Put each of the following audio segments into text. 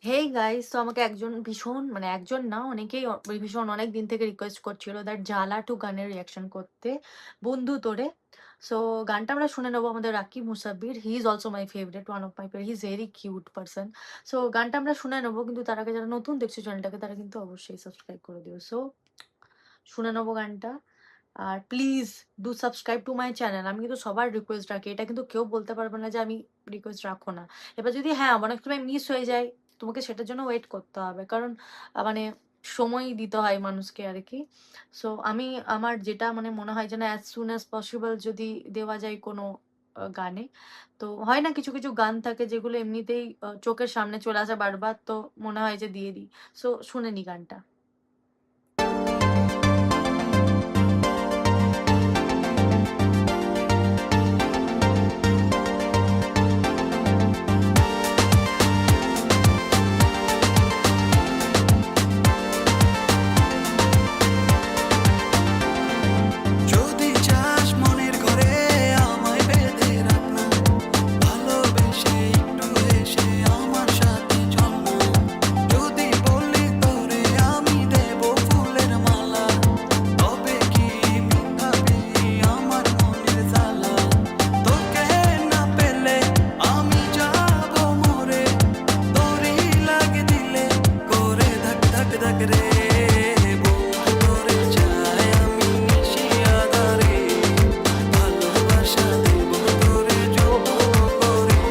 Hey guys, তো আমাকে একজন ভীষণ মানে একজন না অনেকেই ভীষণ অনেক দিন থেকে রিকোয়েস্ট করছিল দ্যাট জ্বালা টু গানের রিয়াকশন করতে, বন্ধু তোরে। সো গানটা আমরা শুনে নেবো আমাদের Rakib Musabbir. He is also my favourite, one of my favourite, he is very cute person. So গানটা আমরা শুনে নেবো, কিন্তু তার আগে যারা নতুন দেখছো চ্যানেলটাকে তারা কিন্তু অবশ্যই সাবস্ক্রাইব করে দিও। সো শুনে নেবো গানটা। আর please do subscribe to my channel. আমি কিন্তু সবার রিকোয়েস্ট রাখি, এটা কিন্তু কেউ বলতে পারবে না যে আমি রিকোয়েস্ট রাখো না। এবার যদি হ্যাঁ অনেক সময় মিস হয়ে যায়, তোমাকে সেটার জন্য ওয়েট করতে হবে, কারণ মানে সময় দিতে হয় মানুষকে আর কি। সো আমি আমার যেটা মানে মনে হয় যেন অ্যাজ সুন অ্যাজ পসিবল যদি দেওয়া যায় কোনো গানে, তো হয় না কিছু কিছু গান থাকে যেগুলো এমনিতেই চোখের সামনে চলে আসে বারবার, তো মনে হয় যে দিয়ে দিই। সো শুনে নি গানটা। যদি চাস মনের ঘরে আমায় বেঁধে রাখ না, ভালোবেসে একটু হেসে আমার সাথে চল না। যদি বলি তোরে আমি দেব ফুলের মালা, তবে কি মিটাবি আমার মনের জ্বালা? তোকে না পেলে আমি যাব মরে, তোরই লাগে দিলে করে ধাক ধাক ধাক রে। বন্ধু তোরে চাই আমি নিশি আঁধারে, ভালোবাসা দেব তোরে যত্ন করে।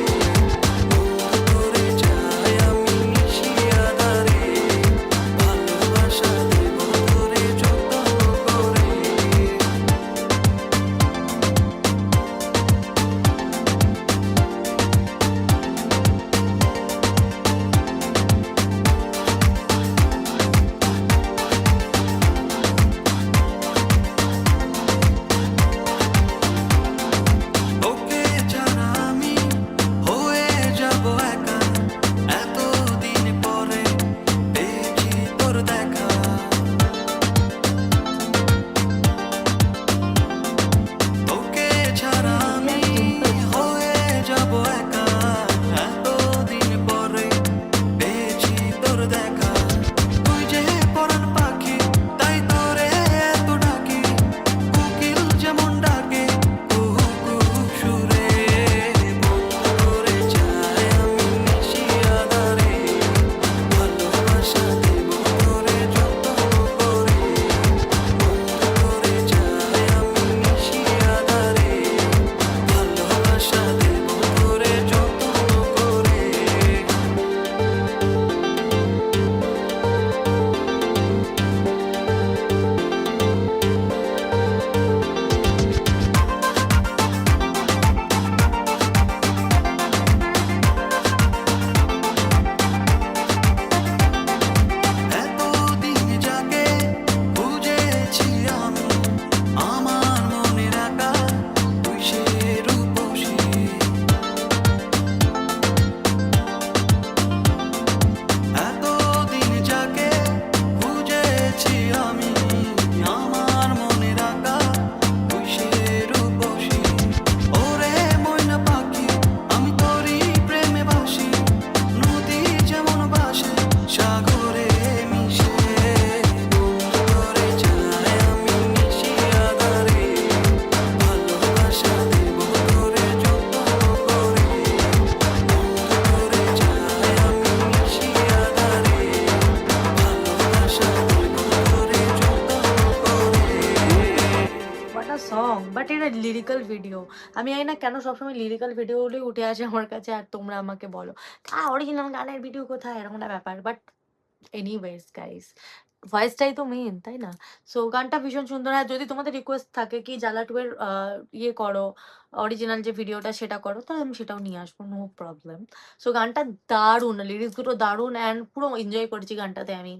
বন্ধু তোরে চাই আমি নিশি আঁধারে, ভালোবাসা দেব তোরে যত্ন করে। তোকে ছাড়া আমি হয়ে যাব একা, এতদিন পরে পেয়েছি তোর দেখা। তোকে ছাড়া আমি হয়ে যাব একা, এতদিন পরে পেয়েছি তোর দেখা। তুই যে পরাণ পাখি তাই তোরে এত ডাকি, কোকিল যেমন ডাকে কুহু কুহু সুরে। বন্ধু তোরে চাই আমি নিশি আঁধারে, ভালোবাসা দেব তোরে যত্ন করে। বন্ধু তোরে চাই আমি নিশি আঁধারে, ভালোবাসা দেব তোরে যত্ন করে। এতদিন যাকে বুঝেছি আমি, আমার মনে রাখা তুই সে রূপসী। এতদিন যাকে বুঝেছি আমি, আমার মনে রাখা তুই সে রূপসী। ওরে ময়না পাখি আমি তোরই প্রেমে বাসি, নদী যেমন বাসে সাগরে মিশে। বন্ধু তোরে চাই আমি নিশি আঁধারে, ভালোবাসা দেব তোরে যত্ন করে। বন্ধু তোরে চাই আমি নিশি আঁধারে, ভালোবাসা দেব তোরে যত্ন করে। হোয়াট আ সং, বাট এটা লিরিক্যাল ভিডিও। আমি জানি না কেন সবসময় লিরিক্যাল ভিডিওগুলোই উঠে আসে আমার কাছে, আর তোমরা আমাকে বলো অরিজিনাল গানের ভিডিও কোথায়, এরকম একটা ব্যাপার। বাট এনিওয়েজ গাইস, ভয়েসটাই তো মেন, তাই না? সো গানটা ভীষণ সুন্দর। আর যদি তোমাদের রিকোয়েস্ট থাকে কি জ্বালা টু এর ইয়ে করো, অরিজিনাল যে ভিডিওটা সেটা করো, তাহলে আমি সেটাও নিয়ে আসবো, নো প্রবলেম। সো গানটা দারুণ, লিরিক্স দুটো দারুণ, অ্যান্ড পুরো এনজয় করেছি গানটাতে আমি।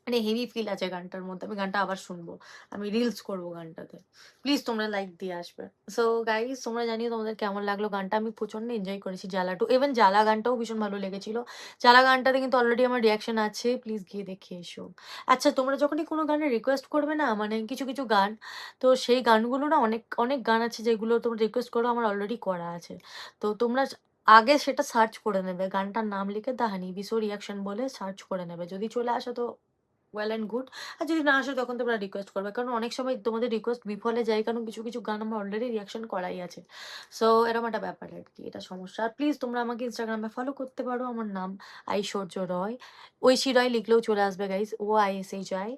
মানে হেভি ফিল আছে গানটার মধ্যে। আমি গানটা আবার শুনবো, আমি রিলস করবো গানটাতে। প্লিজ তোমরা লাইক দিয়ে আসবে। সো গাইস, তোমরা জানিও তোমাদের কেমন লাগলো গানটা। আমি প্রচন্ড এনজয় করেছি জ্বালা টু, ইভেন জ্বালা গানটাও ভীষণ ভালো লেগেছিল। জ্বালা গানটাতে কিন্তু অলরেডি আমার রিয়াকশন আছে, প্লিজ গিয়ে দেখে এসো। আচ্ছা, তোমরা যখনই কোনো গানের রিকোয়েস্ট করবে না, মানে কিছু কিছু গান, তো সেই গানগুলো না অনেক অনেক গান আছে যেগুলো তোমরা রিকোয়েস্ট করো, আমার অলরেডি করা আছে। তো তোমরা আগে সেটা সার্চ করে নেবে। গানটার নাম লিখে 'the honey B show reaction' বলে সার্চ করে নেবে। যদি চলে আসে তো ওয়েল অ্যান্ড গুড। আর যদি না আসে তখন তোমরা রিকোয়েস্ট করবে। কারণ অনেক সময় তোমাদের রিকোয়েস্ট বিফলে যায়। কারণ কিছু, কিছু গান আমার অলরেডি রিঅ্যাকশন করাই আছে। সো এরকম একটা ব্যাপার আরকি। এটা সমস্যা। আর প্লিজ তোমরা আমাকে Instagram এ ফলো করতে পারো। আমার নাম ঐশ্বর্য রয়। ঐশী রয় লিখলেও চলে আসবে গাইস। OISHI।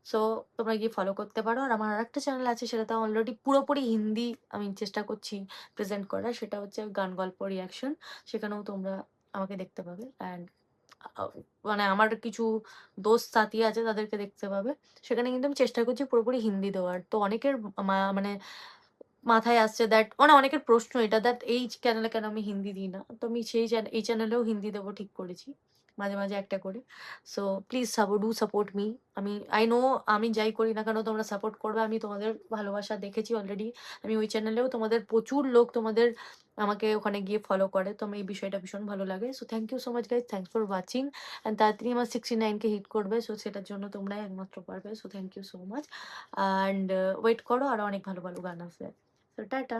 সো তোমরা গিয়ে ফলো করতে পারো। আর আমার আরেকটা চ্যানেল আছে সেটাতে অলরেডি পুরোপুরি হিন্দি আমি চেষ্টা করছি প্রেজেন্ট করার। সেটা হচ্ছে গান গল্প রিঅ্যাকশন। সেখানেও তোমরা আমাকে দেখতে পাবে। অ্যান্ড আ মানে আমার কিছু দোস্ত সাথী আছে তাদেরকে দেখতে পাবে। সেখানে কিন্তু আমি চেষ্টা করছি পুরোপুরি হিন্দি দেওয়ার। তো অনেকের মানে মাথায় আসছে মানে অনেকের প্রশ্ন এটা এই চ্যানেলে কেন আমি হিন্দি দিই না। তো আমি এই চ্যানেলেও হিন্দি দেবো ঠিক করেছি। মাঝে, মাঝে একটা করে। So please do support me. I know আমি যাই করি না কেন তোমরা সাপোর্ট করবে। আমি তোমাদের ভালোবাসা দেখেছি অলরেডি। আমি ওই চ্যানেলেও তোমাদের প্রচুর লোক আমাকে ওখানে গিয়ে ফলো করে। তো আমার এই বিষয়টা ভীষণ ভালো লাগে। So thank you so much guys. Thanks for watching. And তাড়াতাড়ি আমার 69 কে হিট করবে। সো সেটার জন্য তোমরাই একমাত্র পারবে। So thank you so much. And wait করো আরো অনেক ভালো, ভালো গান আসবে। So, tata.